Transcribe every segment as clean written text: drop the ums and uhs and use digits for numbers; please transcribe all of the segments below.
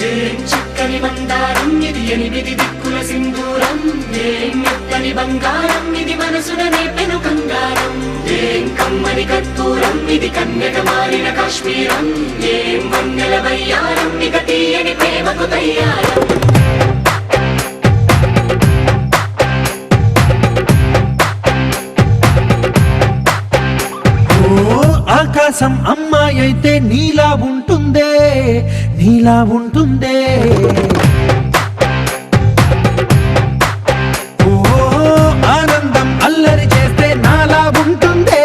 ఏం చక్కని మందారం ఇది ఎనిమిది దిక్కుల సింధూరం ఏం మెత్తని బంగారం ఇది మనసున నేపెను కంగారం ఏం కమ్మని కర్పూరం ఇది కన్యక మారిన కాశ్మీరం ఏం వన్నెల వయ్యారం ఇక తీయని ప్రేమకు తయ్యారం ఆకాశం అమ్మాయి అయితే నీలా ఉంటుందే నీలా ఉంటుందే ఓ ఆనందం అల్లరి చేస్తే నాలా ఉంటుందే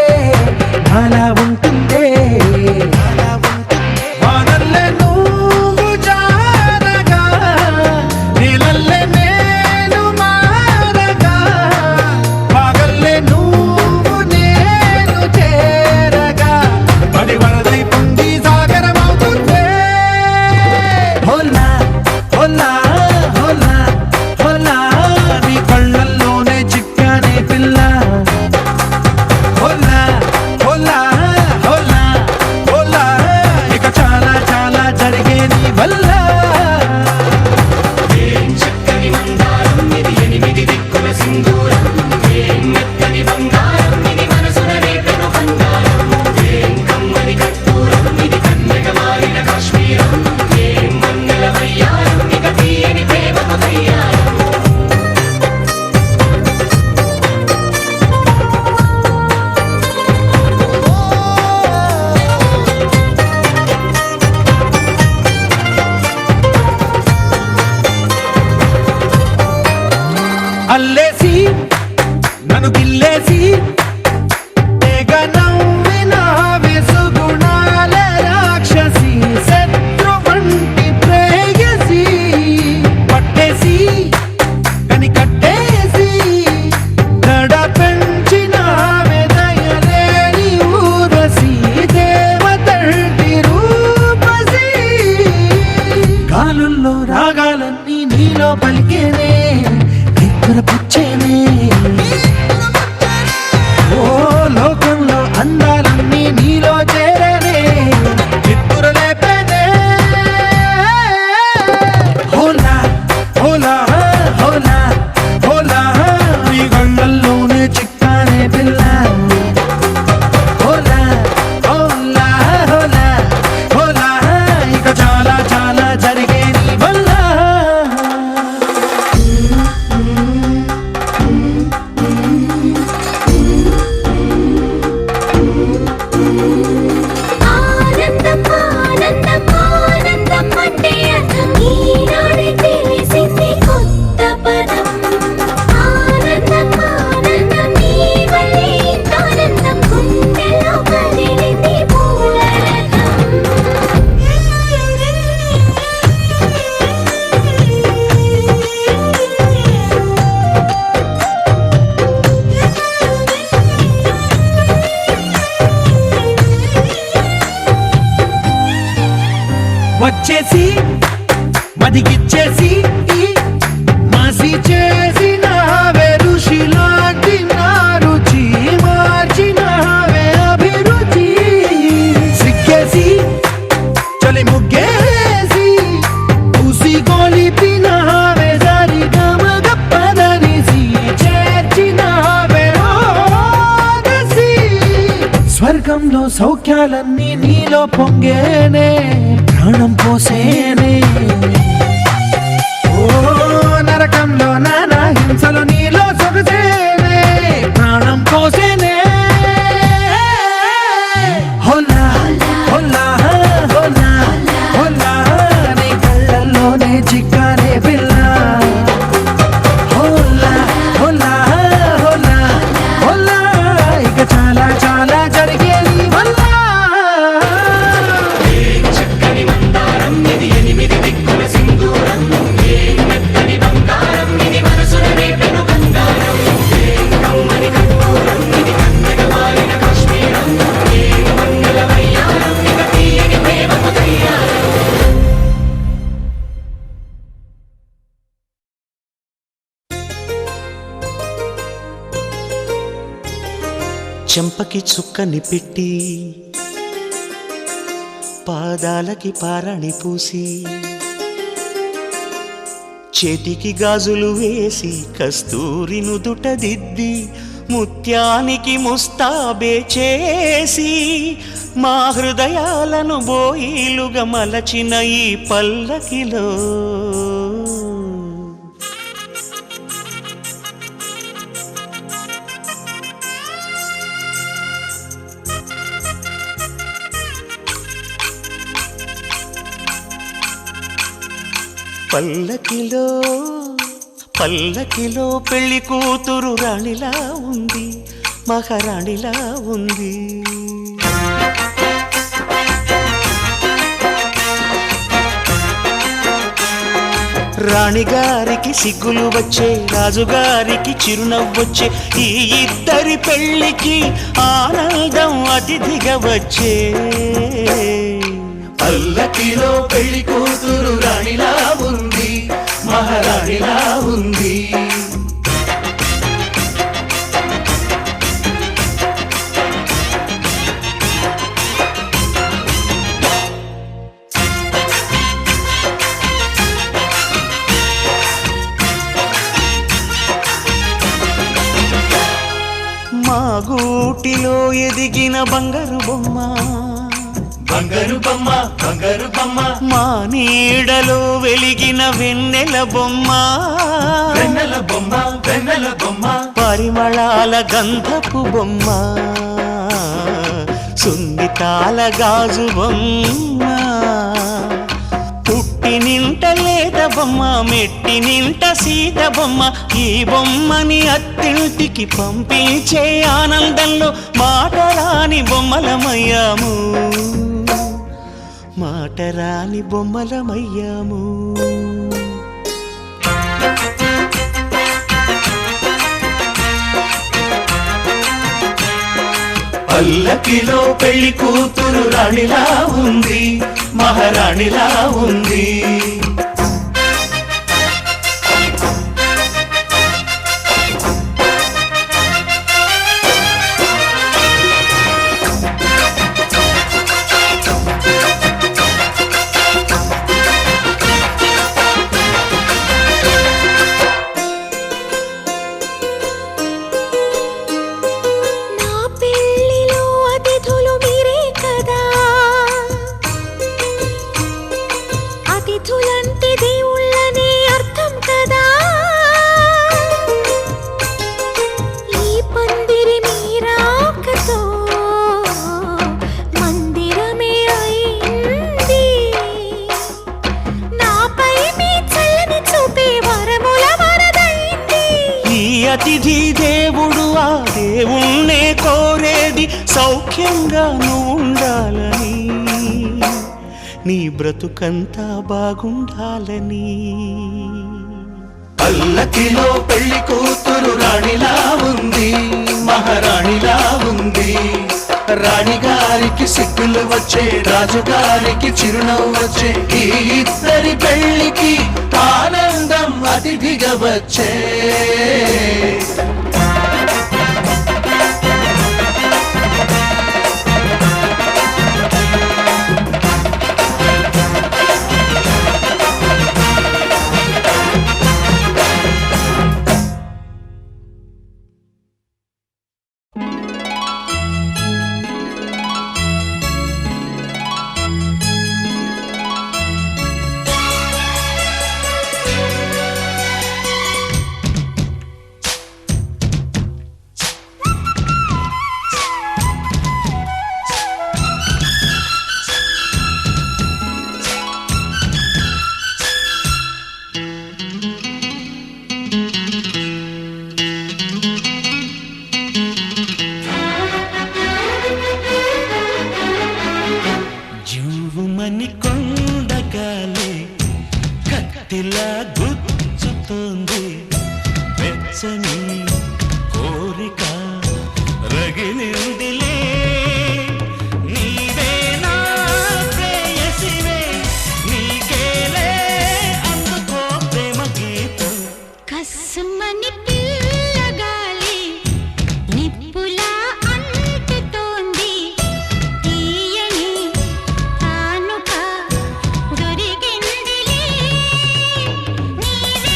నాలా ఉంటుందే వానల్లే నువ్వు జారగా నీలల్లే నేను మారగా పగల్లే నువ్వు నేను చేరగా పడి వరదై పొంగి సాగరమవుతుందే హోలా హోలా హోలా హోలా నీ కళ్ళల్లోనే చిక్కానే పిల్ల హోలా హోలా హోలా హోలా ఇక చాలా చాలా జరిగే నీ వల్ల ఏం చక్కని మందారం ఇది ఎనిమిది దిక్కుల సింధూరం ఏం మెత్తని బంగారం ఇది మనసున రేపెను కంగారం ఏం కమ్మని కర్పూరం ఇది కన్యక మారిన కాశ్మీరం ఏం వన్నెల వయ్యారం ఇక తీయని ప్రేమకు తయ్యారం అల్లేసి నన్ను గిల్లేసి తెగ నవ్విన వెసుగుణాల రాక్షసి శత్రు వంటి ప్రేయసి పట్టేసి కని కట్టేసి దడ పెంచిన దయలేని ఊరసి దేవతంటి రూపసి గాలుల్లో రాగాలన్నీ నీలో పలికేనే పుచ్చేనే ఓ లోకంలో అందాలన్నీ నీలో చేరనే చిత్తుర లేపేనే హోలా హోలా హోలా హోలా నీ గంగల్లోనే చిక్కానే పిల్ల హోలా హోలా హోలా హోలా ఇక చాలా చాలా జరిగే నీ వల్ల ఆనందం ఆనందం ఆనందం అంటే అర్థం ఈనాడే తెలిసింది కొత్త పదం ఆనందం ఆనందం నీ వల్లే ఇంత ఆనందం గుండెలో కదిలింది పూలరథం వచ్చేసి మదిగిచ్చేసి మాసి చేసిన ఋషిలాంటి నా రుచి మార్చిన అభిరుచి సిక్కేసి చలి ముగ్గేసి ఉసి గొలిపిన సరి గమగప్పదనిసి చేర్చిన స్వర్గంలో సౌఖ్యాలన్నీ నీలో పొంగేనే ప్రాణం పోసేనే ఓ నరకంలో నానా హింసలు నీలో సొగసేనే ప్రాణం పోసేనే హోలా హోలా హోలా హోలా నీ కళ్ళల్లోనే చిక్కానే పిల్ల హోలా హోలా హోలా హోలా ఇక చాలా చాలా జరిగే నీ వల్ల చక్కని మందారం ఇది ఎనిమిది దిక్కుల సింధూరం ఏం మెత్తని బంగారం ఇది మనసున రేపెను కంగారం ఏం కమ్మని కర్పూరం ఇది కన్యక మారిన కాశ్మీరం ఏం వన్నెల వయ్యారం ఇక తీయని ప్రేమకు తయ్యారం చెంపకి చుక్కని పెట్టి పాదాలకి పారాణి పూసి చేతికి గాజులు వేసి కస్తూరి నుదుట దిద్ది ముత్యానికి ముస్తాబే చేసి మా హృదయాలను బోయిలుగా మలచిన ఈ పల్లకిలో పల్లకిలో పల్లకిలో పెళ్లి కూతురు రాణిలా ఉంది, మహారాణిలా ఉంది. రాణిగారికి సిగ్గులు వచ్చే, రాజుగారికి చిరునవ్వొచ్చే, ఈ ఇద్దరి పెళ్లికి ఆనందం అతిథిగా వచ్చే. పల్లకిలో పెళ్లి కూతురు రాణిలా ఉంది, మహారాణిలా ఉంది. మా గూటిలో ఎదిగిన బంగారు బొమ్మ, బంగారు బొమ్మ, బంగారు బొమ్మ, మా నీడలో వెలిగిన వెన్నెల బొమ్మ, వెన్నెల బొమ్మ, వెన్నెల బొమ్మ, పరిమళాల గంధపు బొమ్మ, సున్నితాల గాజు బొమ్మ, పుట్టి నింట లేత బొమ్మ, మెట్టి నింట సీత బొమ్మ. ఈ బొమ్మని అత్తింటికి పంపించే ఆనందంలో మాటరాని బొమ్మలమయ్యాము, మాటరాని బొమ్మలమయ్యాము. పల్లకిలో పెళ్లి కూతురు రాణిలా ఉంది, మహారాణిలా ఉంది. అతిథి దేవుడు ఆ దేవుణ్ణే కోరేది సౌఖ్యంగా నువ్వు ఉండాలని, నీ బ్రతుకంతా బాగుండాలని. పల్లకిలో పెళ్లి కూతురు రాణిలా ఉంది, మహారాణిలా ఉంది. రాణిగారికి సిగ్గులు వచ్చే, రాజుగారికి చిరునవ్వు వచ్చే, ఈ ఇద్దరి పెళ్లికి ఆనందం అతిథిగా వచ్చే. జూవుమని కొండగాలే కత్తిలా గుచ్చుతోంది, వెచ్చని కోరిక రగిలిందిలే. నీవే నా ప్రేయసివే, నీకేలే అందుకో ప్రేమ గీతం. కస్సుమని పిల్లగాలి నిప్పులా అంటుతోంది, తీయని కానుక దొరికిందిలే. నీవే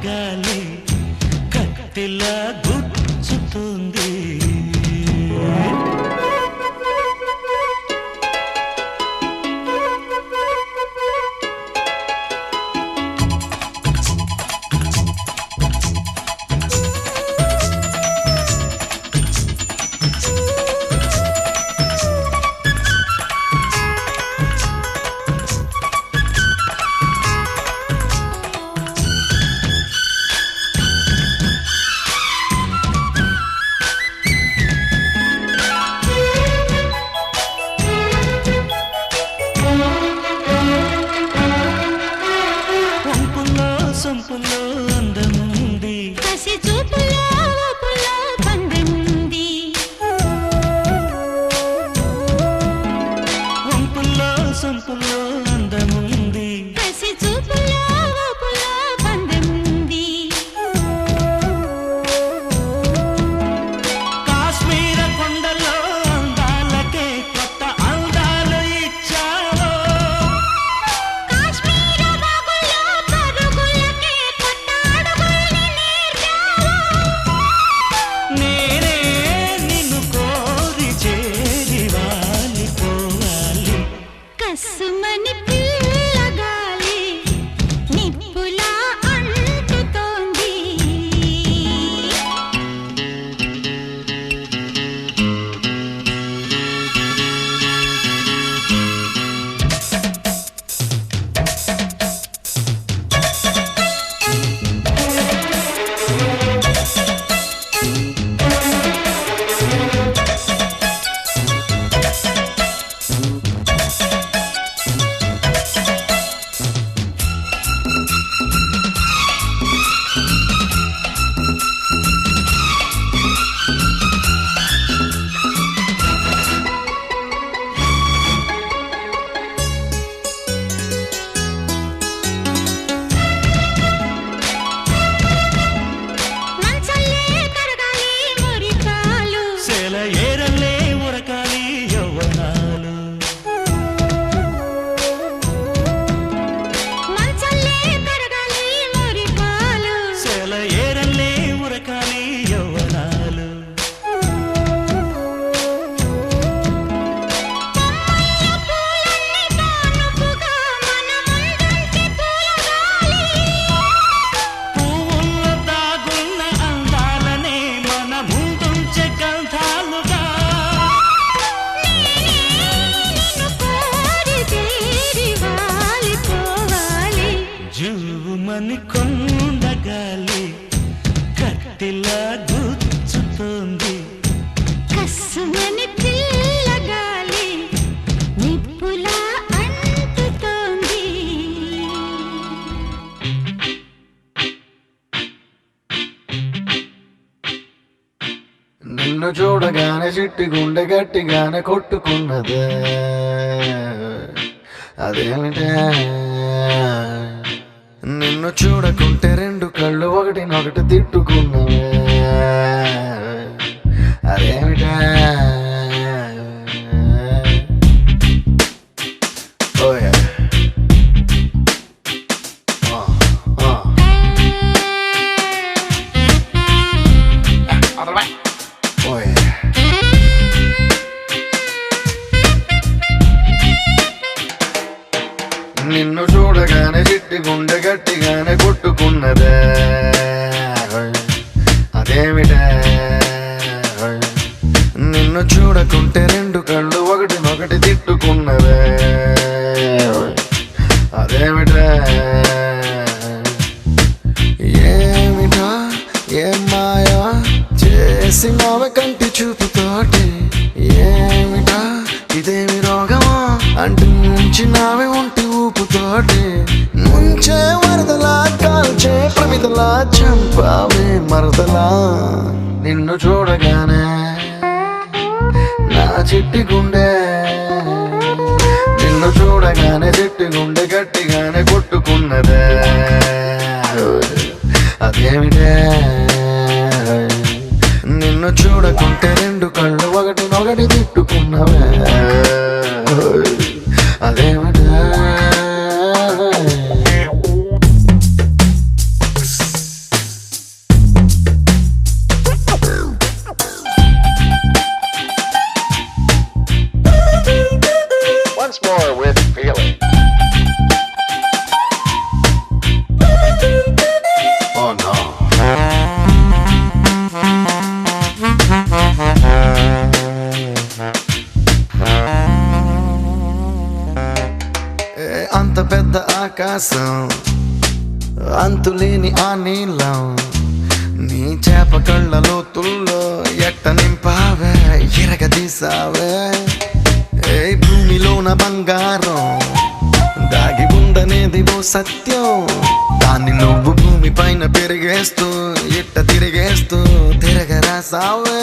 గాలి కత్తిలా గుచ్చుతుంది. సొంపులో అందముంది, కసి చూపులో ఊపులో పందెముంది. వంపుల్లో సొంపులో అందముంది, కసి చూపులో ఊపులో పందెముంది. కాశ్మీర కొండలో అందాలకే కొత్త అందాలు ఇచ్చావో, కాశ్మీర బాగుల్లో పరుగులకే కొత్త అడుగుల్ని నేర్పావు. నేనే నిన్ను కోరి చేరి వాలిపోవాలి. కస్సుమని పిల్లగాలి నిప్పులా అంటుతోంది. మంచల్లే కరగాలి మురికాలు, సెల ఏరల్లే ఉరకాలి యవ్వనాలు. మంచల్లే కరగాలి మురికాలు. సెల ఏరల్లే ఉరకాలి యవ్వనాలు. పూలన్నీ పానుపుగా మన ముందుంచి పూలగాలి. పువ్వుల్లో దాగున్న అందాలనే మన ముందుంచే గంధాలుగా. నిన్ను కోరి చేరి వాలిపోవాలి. జూమని కొండగాలి కత్తిలా గుచ్చుతోంది. కస్సుమని పిల్లగాలి నిప్పులా అంటుతోంది. నిన్ను చూడగానే చిట్టి గుండె గట్టిగానే కొట్టుకున్నదే, అదేమిటే? నిన్ను చూడకుంటే రెండు కళ్ళు ఒకటినొకటి తిట్టుకున్నవే, అదేమిటే? ఓయ్ ఓయ్ నిన్ను చూడగానే చిట్టి గుండె గట్టిగానే కొట్టుకున్నదే, అదేమిటే? నిన్ను చూడకుంటే రెండు కళ్ళు ఒకటినొకటి తిట్టుకున్నదే, అదేమిటే? ఏమిటా ఏం మాయా చేసినావే కంటి చూపుతోటి, ఏమిటా ఇదేమి రోగమా అంటించినావే ఒంటి ఊపుతోటి, ముంచే వరదలా కాల్చే ప్రమిదలా చంపావే మరదలా. నిన్ను చూడగానే నా చిట్టి గుండె, నిన్ను చూడగానే చిట్టి గుండె గట్టిగానే కొట్టుకున్నదే, అదేమిటే? నిన్ను చూడకుంటే రెండు కళ్ళు ఒకటినొకటి తిట్టుకున్నవే, అదేమిటే? ఆకాశం అంతులేని ఆ నీలం నీ చేప కళ్ళ లోతుల్లో ఎట్ట నింపావే ఎరగదీసావే ఏ భూమిలోన బంగారం దాగి ఉందనేది ఓ సత్యం దాన్ని నువ్వు భూమి పైన పెరిగేస్తూ ఇట్ట తిరిగేస్తూ తిరగరాసావే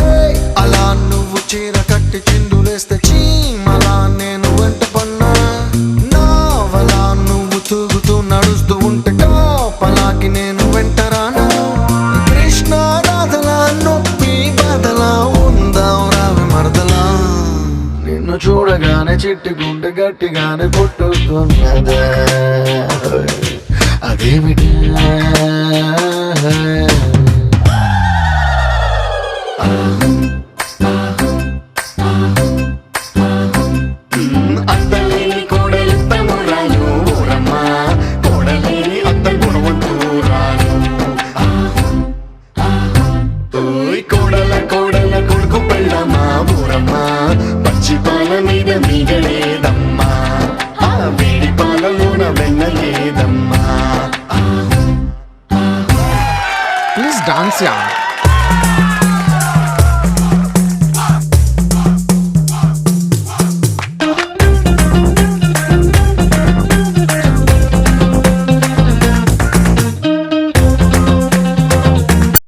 ఏయ్, అలా నువ్వు చీర కట్టి చిందులేస్తే చీమలా నేను వెంట పన్నా నావలా నువ్వు తూగుతూ నడుస్తూ ఉంటే పలాకి నేను వెంటరానా కృష్ణ రాధలా నొప్పి బాధలా ఉందాం రావి మరదలా నిన్ను చూడగానే చిట్టి గుండె గట్టిగానే కొట్టుకున్నదే అదేమిటి అత్తలేని కోడలు తమ్మురాలు ఊరమ్మ కోడలేని అత్త గుణవంతురాలు ఓయ్ కోడల కోడల కొడుకు పెళ్ళమ్మా ఊరమ్మ పచ్చి పాల మీద మిగలేదమ్మా ఆ వేడి పాలలోన వెన్నలేదమ్మా ప్లీజ్ డాన్స్ యా